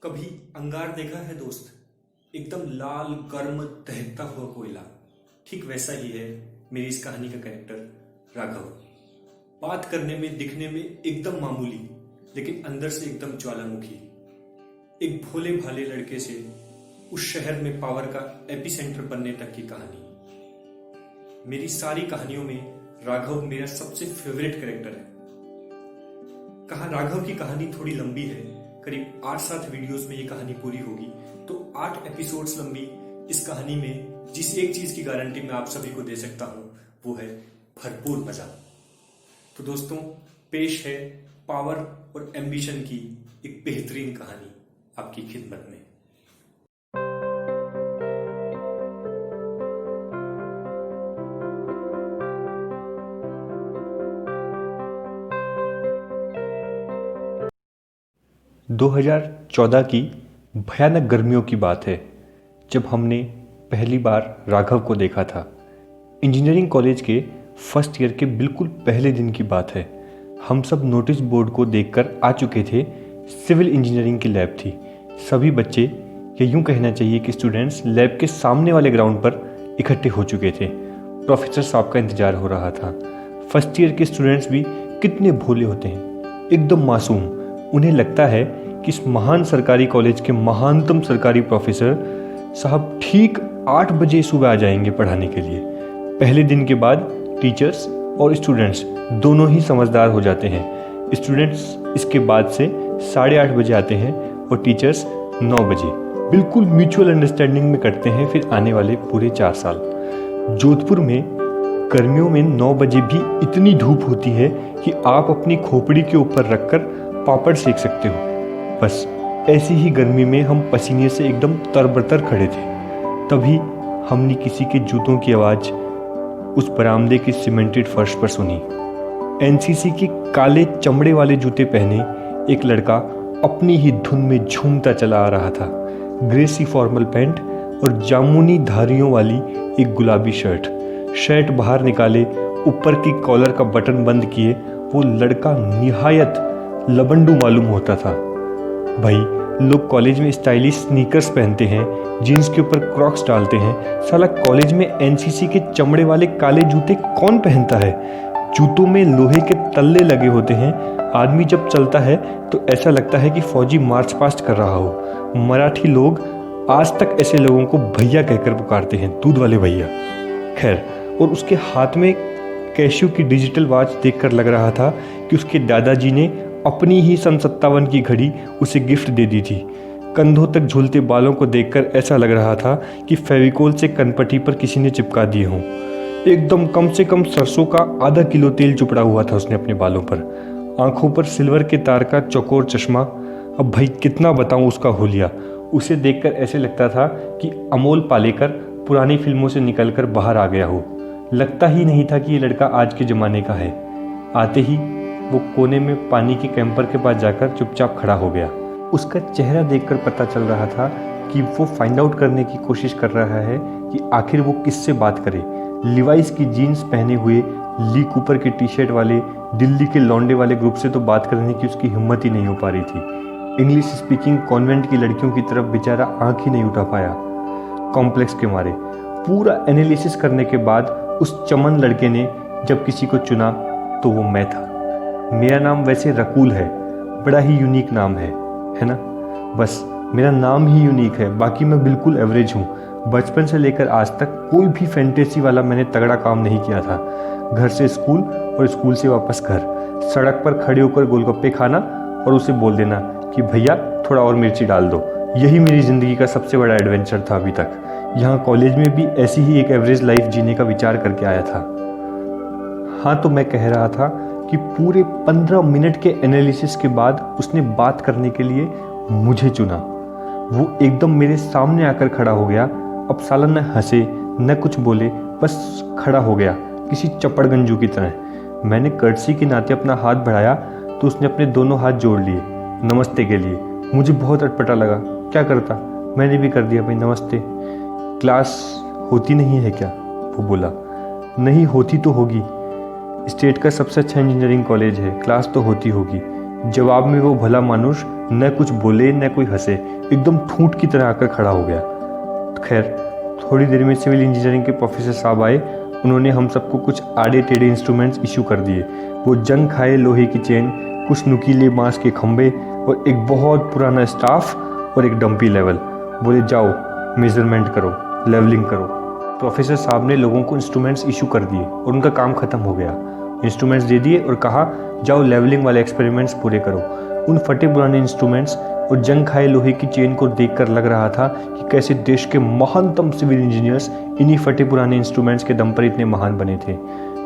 कभी अंगार देखा है दोस्त? एकदम लाल गर्म दहकता हुआ कोयला। ठीक वैसा ही है मेरी इस कहानी का कैरेक्टर राघव। बात करने में दिखने में एकदम मामूली, लेकिन अंदर से एकदम ज्वालामुखी। एक भोले भाले लड़के से उस शहर में पावर का एपिसेंटर बनने तक की कहानी। मेरी सारी कहानियों में राघव मेरा सबसे फेवरेट कैरेक्टर है। कहा राघव की कहानी थोड़ी लंबी है, करीब 8-7 वीडियोस में ये कहानी पूरी होगी, तो 8 एपिसोड्स लंबी इस कहानी में जिस एक चीज की गारंटी मैं आप सभी को दे सकता हूं वो है भरपूर मजा। तो दोस्तों, पेश है पावर और एम्बिशन की एक बेहतरीन कहानी आपकी खिदमत में। – 2014 की भयानक गर्मियों की बात है जब हमने पहली बार राघव को देखा था। इंजीनियरिंग कॉलेज के फर्स्ट ईयर के बिल्कुल पहले दिन की बात है। हम सब नोटिस बोर्ड को देखकर आ चुके थे। सिविल इंजीनियरिंग की लैब थी। सभी बच्चे, या यूँ कहना चाहिए कि स्टूडेंट्स, लैब के सामने वाले ग्राउंड पर इकट्ठे हो चुके थे। प्रोफेसर साहब का इंतजार हो रहा था। फर्स्ट ईयर के स्टूडेंट्स भी कितने भोले होते हैं, एकदम मासूम। उन्हें लगता है कि इस महान सरकारी कॉलेज के महानतम सरकारी प्रोफेसर साहब ठीक 8 बजे सुबह आ जाएंगे पढ़ाने के लिए। पहले दिन के बाद टीचर्स और स्टूडेंट्स दोनों ही समझदार हो जाते हैं। स्टूडेंट्स इसके बाद से 8:30 बजे आते हैं और टीचर्स 9 बजे। बिल्कुल म्यूचुअल अंडरस्टैंडिंग में करते हैं फिर आने वाले पूरे 4 साल। जोधपुर में गर्मियों में 9 बजे भी इतनी धूप होती है कि आप अपनी खोपड़ी के ऊपर रखकर पापड़ सेक सकते हो। बस ऐसी ही गर्मी में हम पसीने से एकदम तरबतर खड़े थे। तभी हमने किसी के जूतों की आवाज़ उस बरामदे के सीमेंटेड फर्श पर सुनी। एनसीसी के काले चमड़े वाले जूते पहने एक लड़का अपनी ही धुन में झूमता चला आ रहा था। ग्रे सी फॉर्मल पैंट और जामुनी धारियों वाली एक गुलाबी शर्ट बाहर निकाले, ऊपर की कॉलर का बटन बंद किए वो लड़का निहायत लबंडू मालूम होता था। भाई, लोग कॉलेज में स्टाइलिश स्नीकर्स पहनते हैं, जीन्स के ऊपर क्रॉक्स डालते हैं। साला कॉलेज में एनसीसी के चमड़े वाले काले जूते कौन पहनता है? जूतों में लोहे के तल्ले लगे होते हैं। आदमी जब चलता है तो ऐसा लगता है कि फौजी मार्च पास्ट कर रहा हो। मराठी लोग आज तक ऐसे लोगों को भैया कहकर पुकारते हैं, दूध वाले भैया। खैर, और उसके हाथ में कैशियो की डिजिटल वॉच देखकर लग रहा था कि उसके दादाजी ने अपनी ही सन 57 की घड़ी उसे गिफ्ट दे दी थी। कंधों तक झूलते बालों को देखकर ऐसा लग रहा था कि फेविकोल से कनपट्टी पर किसी ने चिपका दिए हों। एकदम कम से कम सरसों का आधा किलो तेल चुपड़ा हुआ था उसने अपने बालों पर। आंखों पर सिल्वर के तार का चौकोर चश्मा। अब भाई कितना बताऊं उसका हुलिया। उसे देखकर ऐसे लगता था कि अमोल पालेकर पुरानी फिल्मों से निकलकर बाहर आ गया हो। लगता ही नहीं था कि ये लड़का आज के ज़माने का है। आते ही वो कोने में पानी के कैंपर के पास जाकर चुपचाप खड़ा हो गया। उसका चेहरा देखकर पता चल रहा था कि वो फाइंड आउट करने की कोशिश कर रहा है कि आखिर वो किससे बात करे। लिवाइस की जीन्स पहने हुए ली कूपर के टी शर्ट वाले दिल्ली के लौंडे वाले ग्रुप से तो बात करने की उसकी हिम्मत ही नहीं हो पा रही थी। इंग्लिश स्पीकिंग कॉन्वेंट की लड़कियों की तरफ बेचारा आंख ही नहीं उठा पाया कॉम्प्लेक्स के मारे। पूरा एनालिसिस करने के बाद उस चमन लड़के ने जब किसी को चुना तो वो मैं था। मेरा नाम वैसे रकूल है, बड़ा ही यूनिक नाम है ना? बस मेरा नाम ही यूनिक है, बाकी मैं बिल्कुल एवरेज हूँ। बचपन से लेकर आज तक कोई भी फैंटेसी वाला मैंने तगड़ा काम नहीं किया था। घर से स्कूल और स्कूल से वापस घर, सड़क पर खड़े होकर गोलगप्पे खाना और उसे बोल देना कि भैया थोड़ा और मिर्ची डाल दो। यही मेरी ज़िंदगी का सबसे बड़ा एडवेंचर था अभी तक। यहाँ कॉलेज में भी ऐसी ही एक एवरेज लाइफ जीने का विचार करके आया था। हाँ, तो मैं कह रहा था कि पूरे 15 मिनट के एनालिसिस के बाद उसने बात करने के लिए मुझे चुना। वो एकदम मेरे सामने आकर खड़ा हो गया। अब साला न हंसे न कुछ बोले, बस खड़ा हो गया किसी चपड़गंजू की तरह। मैंने कर्टसी के नाते अपना हाथ बढ़ाया तो उसने अपने दोनों हाथ जोड़ लिए नमस्ते के लिए। मुझे बहुत अटपटा लगा, क्या करता, मैंने भी कर दिया भाई नमस्ते। क्लास होती नहीं है क्या? वो बोला। नहीं होती तो होगी, स्टेट का सबसे अच्छा इंजीनियरिंग कॉलेज है, क्लास तो होती होगी। जवाब में वो भला मानुष न कुछ बोले न कोई हंसे, एकदम ठूंठ की तरह आकर खड़ा हो गया। खैर, थोड़ी देर में सिविल इंजीनियरिंग के प्रोफेसर साहब आए। उन्होंने हम सबको कुछ आड़े टेढ़े इंस्ट्रूमेंट्स इशू कर दिए। वो जंग खाए लोहे की चेन, कुछ नुकीले बांस के खंभे और एक बहुत पुराना स्टाफ और एक डंपी लेवल। बोले जाओ मेजरमेंट करो, लेवलिंग करो। प्रोफेसर साहब ने लोगों को इंस्ट्रूमेंट्स इशू कर दिए और उनका काम ख़त्म हो गया। इंस्ट्रूमेंट्स दे दिए और कहा जाओ लेवलिंग वाले एक्सपेरिमेंट्स पूरे करो। उन फटे पुराने इंस्ट्रूमेंट्स और जंग खाए लोहे की चेन को देखकर लग रहा था कि कैसे देश के महानतम सिविल इंजीनियर्स इन्हीं फटे पुराने इंस्ट्रूमेंट्स के दम पर इतने महान बने थे।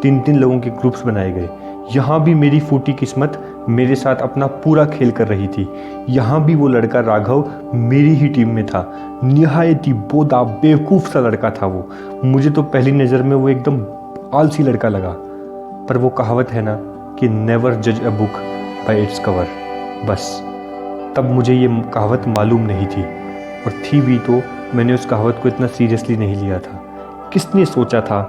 3-3 लोगों के ग्रुप्स बनाए गए। यहाँ भी मेरी फूटी किस्मत मेरे साथ अपना पूरा खेल कर रही थी। यहाँ भी वो लड़का राघव मेरी ही टीम में था। निहायत ही बोदा बेवकूफ़ सा लड़का था वो। मुझे तो पहली नज़र में वो एकदम आलसी लड़का लगा। पर वो कहावत है ना कि नेवर जज a book by its cover, बस तब मुझे ये कहावत मालूम नहीं थी, और थी भी तो मैंने उस कहावत को इतना सीरियसली नहीं लिया था। किसने सोचा था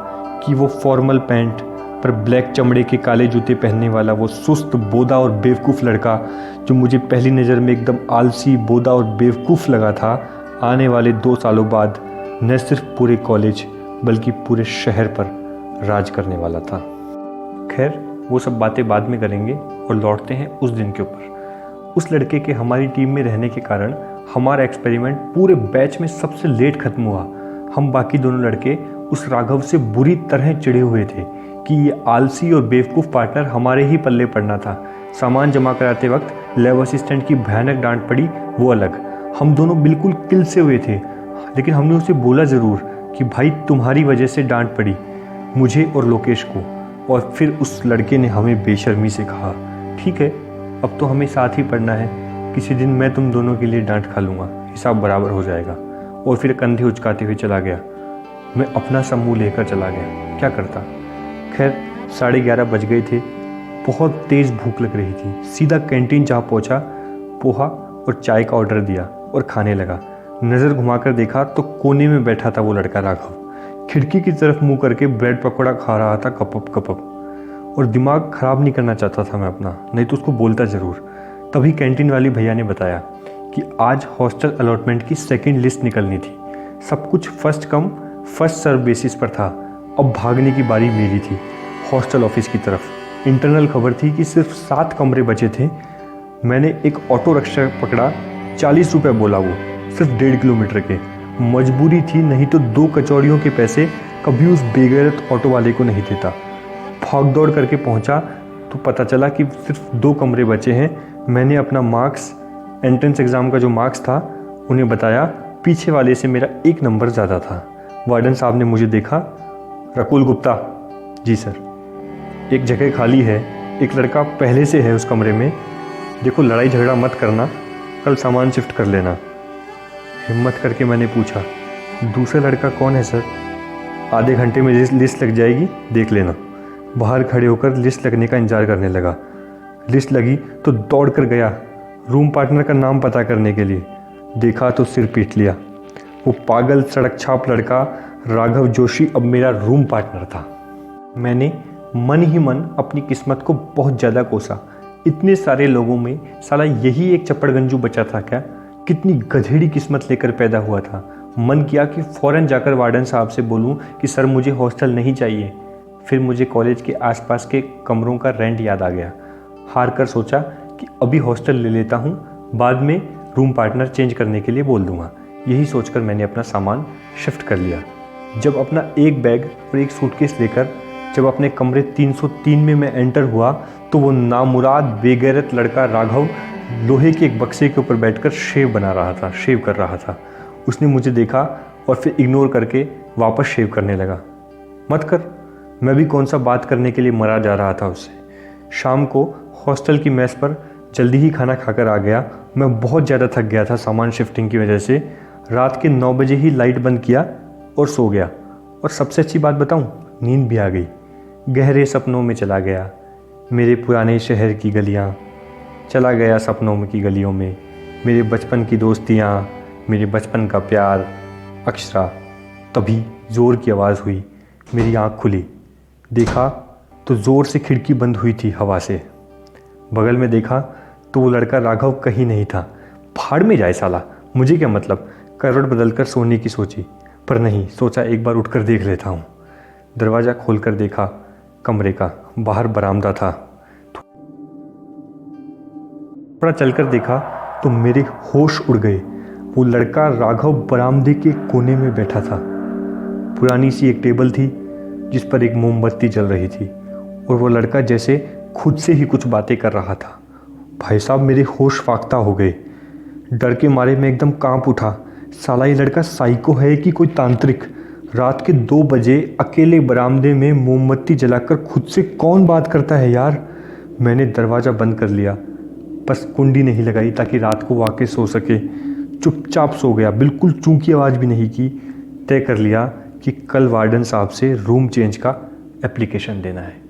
कि वो फॉर्मल पैंट पर ब्लैक चमड़े के काले जूते पहनने वाला वो सुस्त बोदा और बेवकूफ़ लड़का, जो मुझे पहली नज़र में एकदम आलसी बोदा और बेवकूफ़ लगा था, आने वाले 2 सालों बाद न सिर्फ पूरे कॉलेज बल्कि पूरे शहर पर राज करने वाला था। खैर, वो सब बातें बाद में करेंगे और लौटते हैं उस दिन के ऊपर। उस लड़के के हमारी टीम में रहने के कारण हमारा एक्सपेरिमेंट पूरे बैच में सबसे लेट खत्म हुआ। हम बाकी दोनों लड़के उस राघव से बुरी तरह चिढ़े हुए थे कि ये आलसी और बेवकूफ़ पार्टनर हमारे ही पल्ले पड़ना था। सामान जमा कराते वक्त लैब असिस्टेंट की भयानक डांट पड़ी, वो अलग। हम दोनों बिल्कुल किल से हुए थे, लेकिन हमने उसे बोला ज़रूर कि भाई तुम्हारी वजह से डांट पड़ी, मुझे और लोकेश को। और फिर उस लड़के ने हमें बेशर्मी से कहा, ठीक है अब तो हमें साथ ही पढ़ना है, किसी दिन मैं तुम दोनों के लिए डांट खा लूँगा, हिसाब बराबर हो जाएगा। और फिर कंधे उचकाते हुए चला गया। मैं अपना समूह लेकर चला गया, क्या करता। खैर 11:30 बज गए थे। बहुत तेज़ भूख लग रही थी। सीधा कैंटीन जा पहुँचा, पोहा और चाय का ऑर्डर दिया और खाने लगा। नज़र घुमाकर देखा तो कोने में बैठा था वो लड़का राघव। खिड़की की तरफ मुंह करके ब्रेड पकौड़ा खा रहा था कपप कपप। और दिमाग ख़राब नहीं करना चाहता था मैं अपना, नहीं तो उसको बोलता ज़रूर। तभी कैंटीन वाली भैया ने बताया कि आज हॉस्टल अलॉटमेंट की सेकंड लिस्ट निकलनी थी। सब कुछ first come first serve basis पर था। अब भागने की बारी मेरी थी हॉस्टल ऑफिस की तरफ। इंटरनल खबर थी कि सिर्फ 7 कमरे बचे थे। मैंने एक ऑटो रिक्शा पकड़ा, 40 रुपये बोला, वो सिर्फ 1.5 किलोमीटर के। मजबूरी थी, नहीं तो 2 कचौड़ियों के पैसे कभी उस बेगैरत ऑटो वाले को नहीं देता। भाग दौड़ करके पहुंचा तो पता चला कि सिर्फ 2 कमरे बचे हैं। मैंने अपना मार्क्स, एंट्रेंस एग्ज़ाम का जो मार्क्स था, उन्हें बताया। पीछे वाले से मेरा 1 नंबर ज़्यादा था। वार्डन साहब ने मुझे देखा, रकुल गुप्ता। जी सर। एक जगह खाली है, एक लड़का पहले से है उस कमरे में, देखो लड़ाई झगड़ा मत करना, कल सामान शिफ्ट कर लेना। हिम्मत करके मैंने पूछा, दूसरा लड़का कौन है सर? आधे घंटे में लिस्ट लग जाएगी, देख लेना। बाहर खड़े होकर लिस्ट लगने का इंतजार करने लगा। लिस्ट लगी तो दौड़ कर गया रूम पार्टनर का नाम पता करने के लिए। देखा तो सिर पीट लिया। वो पागल सड़क छाप लड़का राघव जोशी अब मेरा रूम पार्टनर था। मैंने मन ही मन अपनी किस्मत को बहुत ज़्यादा कोसा। इतने सारे लोगों में साला यही एक चप्पड़गंजू बचा था क्या? कितनी गधेड़ी किस्मत लेकर पैदा हुआ था। मन किया कि फ़ौरन जाकर वार्डन साहब से बोलूं कि सर मुझे हॉस्टल नहीं चाहिए। फिर मुझे कॉलेज के आसपास के कमरों का रेंट याद आ गया। हार कर सोचा कि अभी हॉस्टल ले लेता हूँ, बाद में रूम पार्टनर चेंज करने के लिए बोल दूँगा। यही सोचकर मैंने अपना सामान शिफ्ट कर लिया। जब अपना एक बैग और एक सूटकेस लेकर जब अपने कमरे 303 में मैं एंटर हुआ तो वो नामुराद बेगैरत लड़का राघव लोहे के एक बक्से के ऊपर बैठकर शेव कर रहा था। उसने मुझे देखा और फिर इग्नोर करके वापस शेव करने लगा। मत कर, मैं भी कौन सा बात करने के लिए मरा जा रहा था उससे। शाम को हॉस्टल की मेस पर जल्दी ही खाना खाकर आ गया। मैं बहुत ज़्यादा थक गया था सामान शिफ्टिंग की वजह से। रात के 9 बजे ही लाइट बंद किया और सो गया। और सबसे अच्छी बात बताऊं, नींद भी आ गई। गहरे सपनों में चला गया, मेरे पुराने शहर की गलियां, चला गया सपनों की गलियों में, मेरे बचपन की दोस्तियां, मेरे बचपन का प्यार। अक्षरा। तभी ज़ोर की आवाज़ हुई, मेरी आँख खुली, देखा तो ज़ोर से खिड़की बंद हुई थी हवा से। बगल में देखा तो वो लड़का राघव कहीं नहीं था। भाड़ में जाए साला, मुझे क्या मतलब। करवट बदलकर सोने की सोची, पर नहीं, सोचा एक बार उठकर देख लेता हूँ। दरवाज़ा खोलकर देखा कमरे का, बाहर बरामदा था। थोड़ा चलकर देखा तो मेरे होश उड़ गए। वो लड़का राघव बरामदे के कोने में बैठा था। पुरानी सी एक टेबल थी जिस पर एक मोमबत्ती जल रही थी, और वो लड़का जैसे खुद से ही कुछ बातें कर रहा था। भाई साहब, मेरे होश फाख्ता हो गए। डर के मारे मैं एकदम कांप उठा। साला ये लड़का साइको है कि कोई तांत्रिक। रात के 2 बजे अकेले बरामदे में मोमबत्ती जलाकर खुद से कौन बात करता है यार। मैंने दरवाज़ा बंद कर लिया, बस कुंडी नहीं लगाई ताकि रात को वाकई सो सके। चुपचाप सो गया, बिल्कुल चूं की आवाज़ भी नहीं की। तय कर लिया कि कल वार्डन साहब से रूम चेंज का एप्लीकेशन देना है।